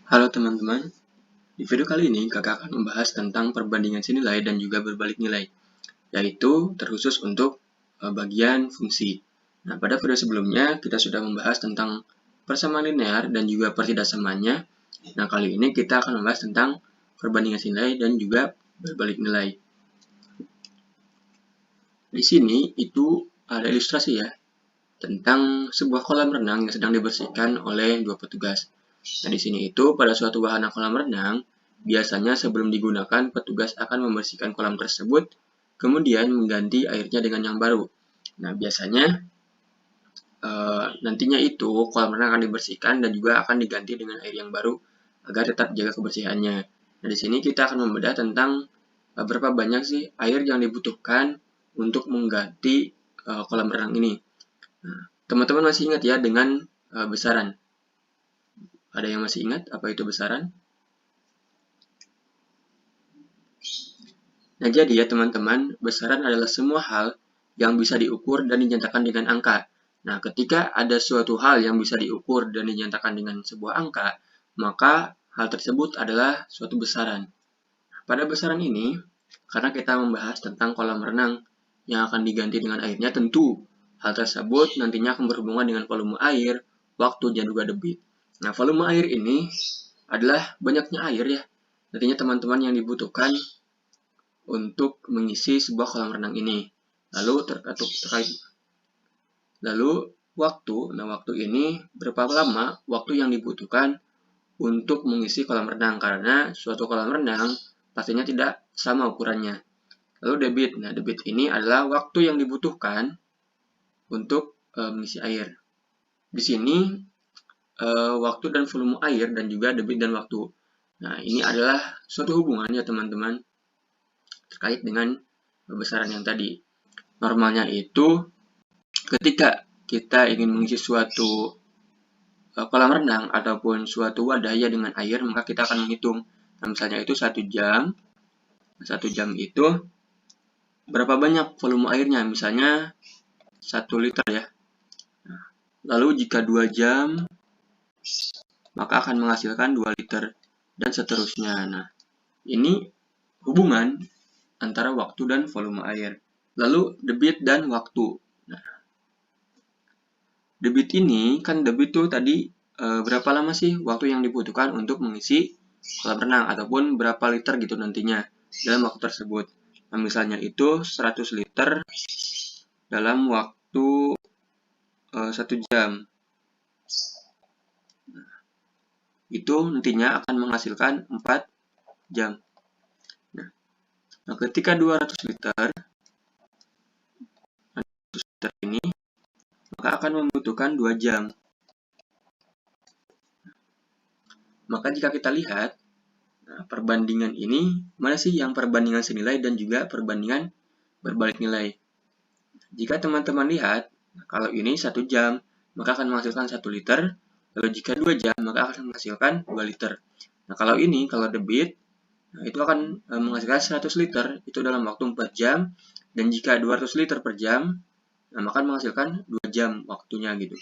Halo teman-teman, di video kali ini kakak akan membahas tentang perbandingan sinilai dan juga berbalik nilai, yaitu terkhusus untuk bagian fungsi. Nah, pada video sebelumnya kita sudah membahas tentang persamaan linear dan juga pertidaksamaannya. Nah, kali ini kita akan membahas tentang perbandingan sinilai dan juga berbalik nilai. Di sini itu ada ilustrasi ya, tentang sebuah kolam renang yang sedang dibersihkan oleh dua petugas. Nah, di sini itu pada suatu wahana kolam renang, biasanya sebelum digunakan, petugas akan membersihkan kolam tersebut, kemudian mengganti airnya dengan yang baru. Nah, biasanya nantinya itu kolam renang akan dibersihkan dan juga akan diganti dengan air yang baru agar tetap jaga kebersihannya. Nah, di sini kita akan membedah tentang berapa banyak sih air yang dibutuhkan untuk mengganti kolam renang ini. Nah, teman-teman masih ingat ya dengan besaran? Ada yang masih ingat apa itu besaran? Nah, jadi ya teman-teman, besaran adalah semua hal yang bisa diukur dan dinyatakan dengan angka. Nah, ketika ada suatu hal yang bisa diukur dan dinyatakan dengan sebuah angka, maka hal tersebut adalah suatu besaran. Pada besaran ini, karena kita membahas tentang kolam renang yang akan diganti dengan airnya, tentu hal tersebut nantinya akan berhubungan dengan volume air, waktu, dan juga debit. Nah, volume air ini adalah banyaknya air ya. Nantinya teman-teman yang dibutuhkan untuk mengisi sebuah kolam renang ini. Lalu waktu, nah waktu ini berapa lama waktu yang dibutuhkan untuk mengisi kolam renang, karena suatu kolam renang pastinya tidak sama ukurannya. Lalu debit, nah debit ini adalah waktu yang dibutuhkan untuk mengisi air. Di sini waktu dan volume air dan juga debit dan waktu. Nah, ini adalah suatu hubungan ya teman-teman terkait dengan besaran yang tadi. Normalnya itu ketika kita ingin mengisi suatu kolam renang ataupun suatu wadah ya dengan air, maka kita akan menghitung. Nah, misalnya itu 1 jam. 1 jam itu berapa banyak volume airnya? Misalnya 1 liter ya. Lalu jika 2 jam, maka akan menghasilkan 2 liter dan seterusnya. Nah, ini hubungan antara waktu dan volume air. Lalu debit dan waktu. Nah, debit ini kan debit tuh tadi berapa lama sih waktu yang dibutuhkan untuk mengisi kolam renang ataupun berapa liter gitu nantinya dalam waktu tersebut. Nah, misalnya itu 100 liter dalam waktu 1 jam. Itu nantinya akan menghasilkan 4 jam. Nah, ketika 200 liter ini, maka akan membutuhkan 2 jam. Maka jika kita lihat, nah, perbandingan ini, mana sih yang perbandingan senilai dan juga perbandingan berbalik nilai? Jika teman-teman lihat, kalau ini 1 jam, maka akan menghasilkan 1 liter. Lalu jika 2 jam, maka akan menghasilkan 2 liter. Nah, kalau ini, kalau debit, nah, itu akan menghasilkan 100 liter, itu dalam waktu 4 jam. Dan jika 200 liter per jam, nah, maka menghasilkan 2 jam waktunya gitu.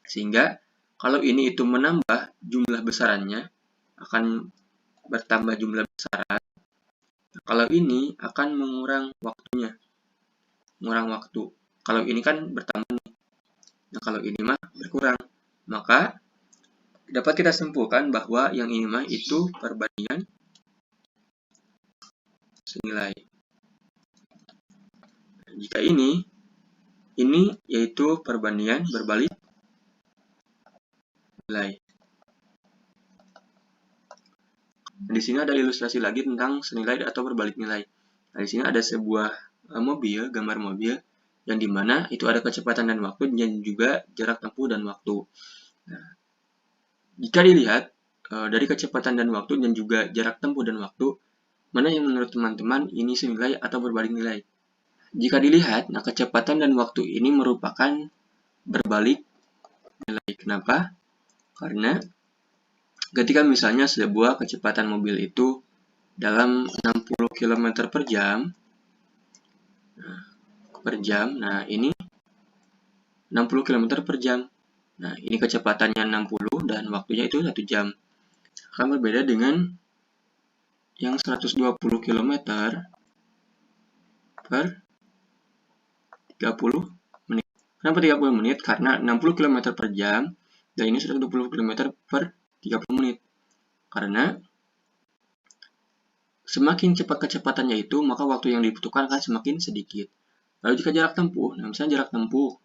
Sehingga, kalau ini itu menambah jumlah besarannya, akan bertambah jumlah besaran. Nah, kalau ini akan mengurang waktunya. Mengurang waktu. Kalau ini kan bertambah nih. Nah, kalau ini mah berkurang. Maka dapat kita simpulkan bahwa yang ini mah itu perbandingan senilai. Jika ini yaitu perbandingan berbalik nilai. Nah, di sini ada ilustrasi lagi tentang senilai atau berbalik nilai. Nah, di sini ada sebuah mobil, gambar mobil, yang dimana itu ada kecepatan dan waktu dan juga jarak tempuh dan waktu. Nah, jika dilihat dari kecepatan dan waktu dan juga jarak tempuh dan waktu, mana yang menurut teman-teman ini senilai atau berbalik nilai? Jika dilihat, nah kecepatan dan waktu ini merupakan berbalik nilai. Kenapa? Karena ketika misalnya sebuah kecepatan mobil itu dalam 60 km per jam, nah ini 60 km per jam. Nah, ini kecepatannya 60 dan waktunya itu 1 jam. akan berbeda dengan yang 120 km per 30 menit. Kenapa 30 menit? Karena 60 km per jam, dan ini 120 km per 30 menit. Karena semakin cepat kecepatannya itu, maka waktu yang dibutuhkan akan semakin sedikit. Lalu jika jarak tempuh, nah misalnya jarak tempuh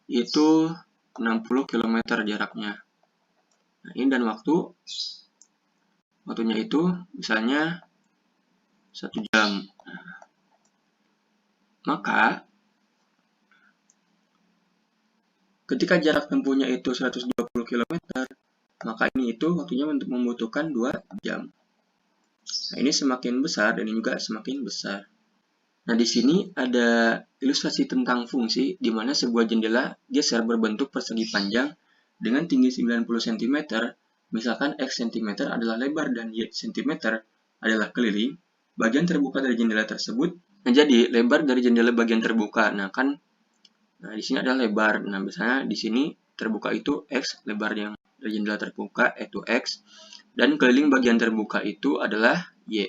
itu 60 km jaraknya. Nah, ini dan waktunya itu misalnya 1 jam. Maka ketika jarak tempuhnya itu 120 km, maka ini itu waktunya untuk membutuhkan 2 jam. Nah, ini semakin besar dan ini juga semakin besar. Nah, di sini ada ilustrasi tentang fungsi di mana sebuah jendela geser berbentuk persegi panjang dengan tinggi 90 cm, misalkan X cm adalah lebar dan Y cm adalah keliling, bagian terbuka dari jendela tersebut menjadi lebar dari jendela bagian terbuka. Nah, di sini adalah lebar. Nah, misalnya di sini terbuka itu X, lebar yang dari jendela terbuka itu X, dan keliling bagian terbuka itu adalah Y.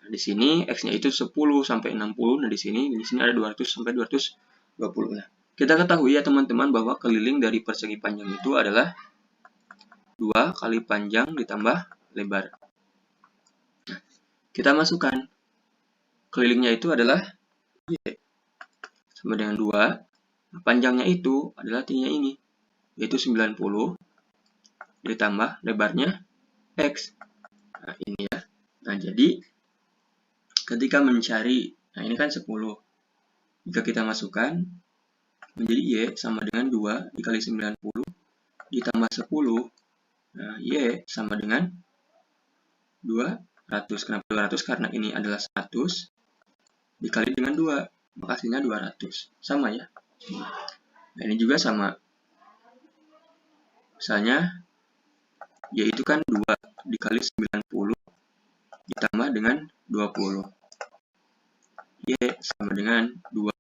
Nah, di sini X-nya itu 10 sampai 60. Nah, di sini ada 200 sampai 220. Nah, kita ketahui ya teman-teman bahwa keliling dari persegi panjang itu adalah 2 kali panjang ditambah lebar. Nah, kita masukkan kelilingnya itu adalah Y sama dengan 2. Nah, panjangnya itu adalah tingginya ini, yaitu 90 ditambah lebarnya X. Nah, ini ya. Nah, jadi ketika mencari, nah ini kan 10. Jika kita masukkan menjadi Y sama dengan 2 dikali 90 ditambah 10. Nah, Y sama dengan 200. Kenapa 200? Karena ini adalah 100 dikali dengan 2. Maka hasilnya 200. Sama ya. Nah, ini juga sama. Misalnya, Y itu kan 2 dikali 90 ditambah dengan 20. Y sama dengan 2.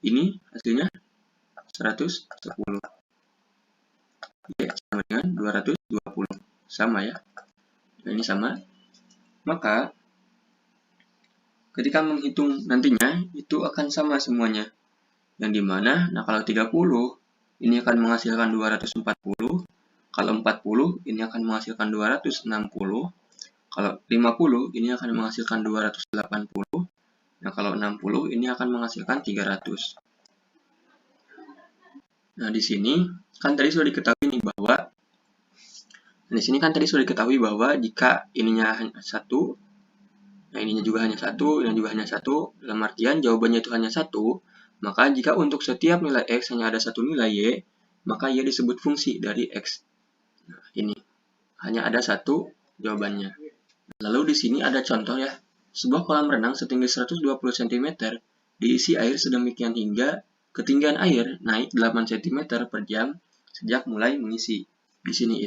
Ini hasilnya 110. Y sama dengan 220. Sama ya. Nah, ini sama. Maka, ketika menghitung nantinya, itu akan sama semuanya. Yang dimana, nah kalau 30, ini akan menghasilkan 240. Kalau 40, ini akan menghasilkan 260. Kalau 50, ini akan menghasilkan 280. Nah, kalau 60, ini akan menghasilkan 300. Nah, di sini kan tadi sudah diketahui nih bahwa jika ininya hanya 1, nah ininya juga hanya 1, dan juga hanya 1, dalam artian jawabannya itu hanya 1, maka jika untuk setiap nilai X hanya ada 1 nilai Y, maka Y disebut fungsi dari X. Nah, ini hanya ada 1 jawabannya. Lalu di sini ada contoh ya, sebuah kolam renang setinggi 120 cm diisi air sedemikian hingga ketinggian air naik 8 cm per jam sejak mulai mengisi. Di sini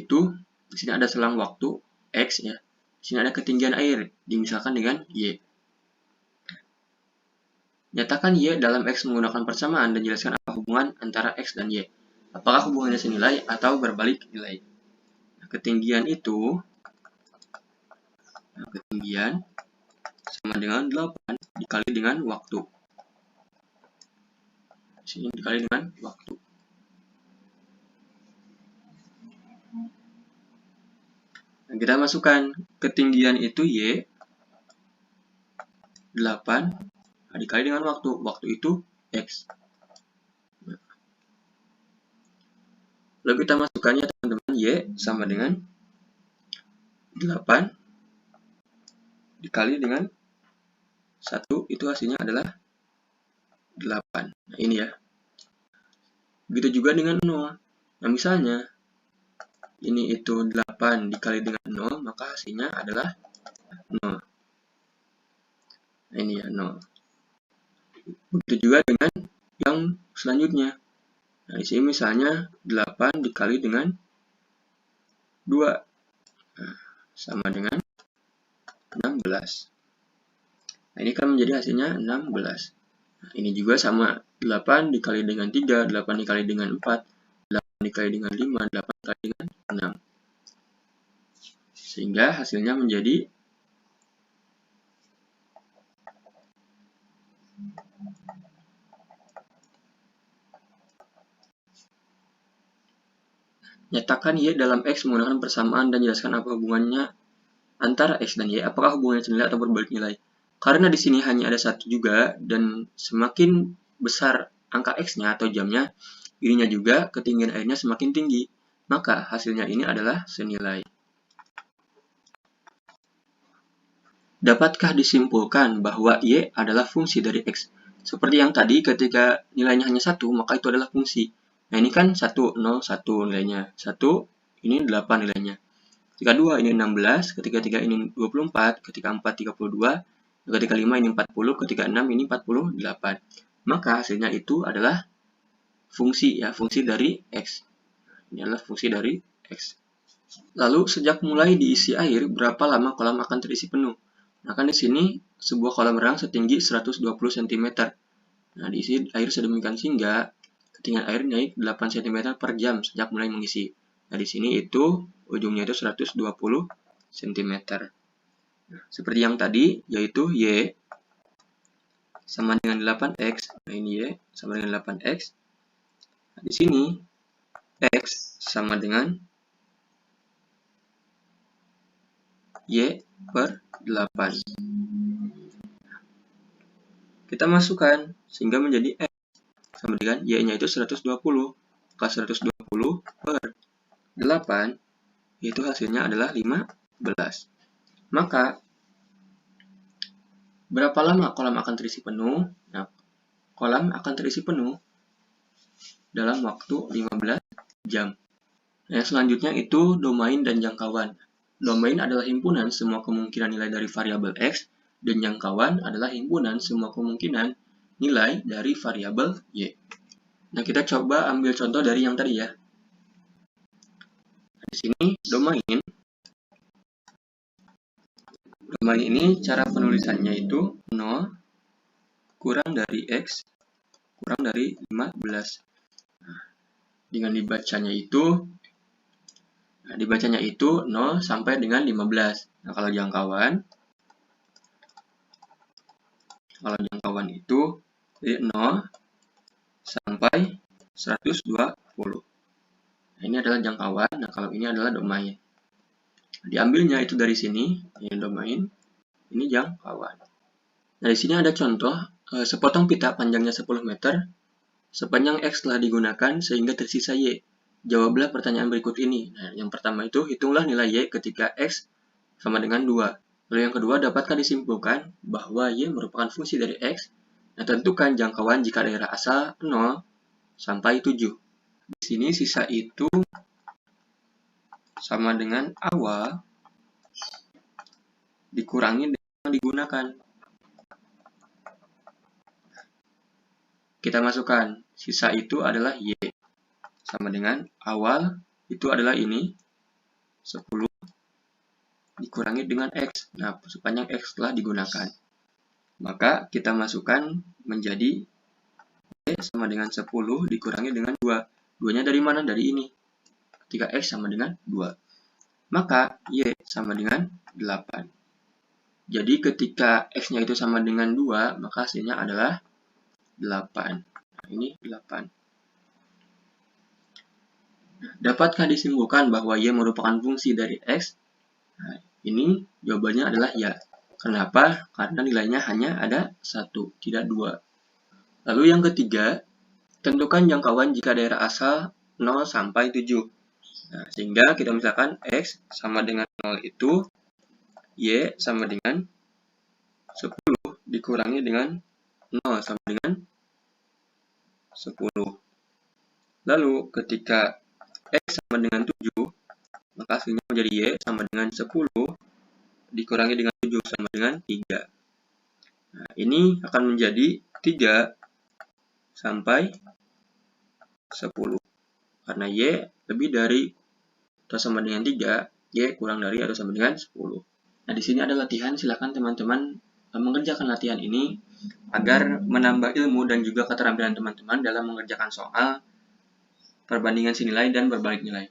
ada selang waktu X ya. Di sini ada ketinggian air, dimisalkan dengan Y. Nyatakan Y dalam X menggunakan persamaan dan jelaskan apa hubungan antara X dan Y. Apakah hubungannya senilai atau berbalik nilai? Nah, ketinggian sama dengan 8 dikali dengan waktu. Sini dikali dengan waktu. Nah, kita masukkan ketinggian itu Y, 8 dikali dengan waktu. Waktu itu X. Lalu kita masukkannya teman-teman, Y sama dengan 8 dikali dengan 1, itu hasilnya adalah 8. Nah, ini ya. Begitu juga dengan 0. Nah, misalnya ini itu 8 dikali dengan 0, maka hasilnya adalah 0. Nah, ini ya, 0. Begitu juga dengan yang selanjutnya. Nah, di sini misalnya 8 dikali dengan 2. Nah, sama dengan 16. Nah, ini kan menjadi hasilnya 16. Nah, ini juga sama. 8 dikali dengan 3, 8 dikali dengan 4, 8 dikali dengan 5, 8 dikali dengan 6. Sehingga hasilnya menjadi nyatakan Y dalam X menggunakan persamaan dan jelaskan apa hubungannya antara X dan Y. Apakah hubungannya senilai atau berbalik nilai? Karena di sini hanya ada satu juga, dan semakin besar angka X-nya atau jamnya, ininya juga ketinggian airnya semakin tinggi. Maka hasilnya ini adalah senilai. Dapatkah disimpulkan bahwa Y adalah fungsi dari X? Seperti yang tadi, ketika nilainya hanya 1, maka itu adalah fungsi. Nah, ini kan 1, 0, 1 nilainya. 1, ini 8 nilainya. Ketika 2, ini 16. Ketika 3, ini 24. Ketika 4, 32. Ketika 5, ini 40. Ketika 6, ini 48. Maka hasilnya itu adalah fungsi, ya, fungsi dari X. Ini adalah fungsi dari X. Lalu, sejak mulai diisi air, berapa lama kolam akan terisi penuh? Nah, kan di sini sebuah kolam renang setinggi 120 cm. Nah, diisi air sedemikian sehingga ketinggian air naik 8 cm per jam sejak mulai mengisi. Nah, di sini itu ujungnya itu 120 cm. Nah, seperti yang tadi, yaitu Y sama dengan 8X. Nah, ini Y sama dengan 8X. Nah, di sini X sama dengan Y per 8. Kita masukkan sehingga menjadi X sama dengan Y-nya itu 120. Maka 120 per 8 itu hasilnya adalah 15. Maka berapa lama kolam akan terisi penuh? Nah, kolam akan terisi penuh dalam waktu 15 jam. Nah, selanjutnya itu domain dan jangkauan. Domain adalah himpunan semua kemungkinan nilai dari variabel X, dan jangkauan adalah himpunan semua kemungkinan nilai dari variabel Y. Nah, kita coba ambil contoh dari yang tadi, ya. Di sini domain ini cara penulisannya itu 0 kurang dari X kurang dari 15. Nah, dengan dibacanya itu 0 sampai dengan 15. Nah, kalau jangkauan itu dari 0 sampai 120. Nah, ini adalah jangkauan. Nah, kalau ini adalah domain. Diambilnya itu dari sini, ini domain, ini jangkauan. Nah, di sini ada contoh, sepotong pita panjangnya 10 meter, sepanjang X telah digunakan sehingga tersisa Y. Jawablah pertanyaan berikut ini. Nah, yang pertama itu, hitunglah nilai Y ketika X sama dengan 2. Lalu yang kedua, dapatkah disimpulkan bahwa Y merupakan fungsi dari X? Nah, tentukan jangkauan jika daerah asal 0 sampai 7. Di sini sisa itu sama dengan awal dikurangi dengan yang digunakan. Kita masukkan, sisa itu adalah Y. Sama dengan awal itu adalah ini, 10 dikurangi dengan X. Nah, sepanjang X telah digunakan. Maka kita masukkan menjadi Y sama dengan 10 dikurangi dengan 2. 2-nya dari mana? Dari ini. Ketika X sama dengan 2. Maka Y sama dengan 8. Jadi ketika X-nya itu sama dengan 2, maka hasilnya adalah 8. Nah, ini 8. Dapatkah disimpulkan bahwa Y merupakan fungsi dari X? Nah, ini jawabannya adalah ya. Kenapa? Karena nilainya hanya ada 1, tidak 2. Lalu yang ketiga, tentukan jangkauan jika daerah asal 0 sampai 7. Nah, sehingga kita misalkan X sama dengan 0 itu, Y sama dengan 10 dikurangi dengan 0 sama dengan 10. Lalu ketika X sama dengan 7, maka hasilnya menjadi Y sama dengan 10 dikurangi dengan 7 sama dengan 3. Nah, ini akan menjadi 3 sampai 10. Karena Y lebih dari atau sama dengan 3, Y kurang dari atau sama dengan 10. Nah, di sini ada latihan, silakan teman-teman mengerjakan latihan ini agar menambah ilmu dan juga keterampilan teman-teman dalam mengerjakan soal perbandingan sinilai dan berbalik nilai.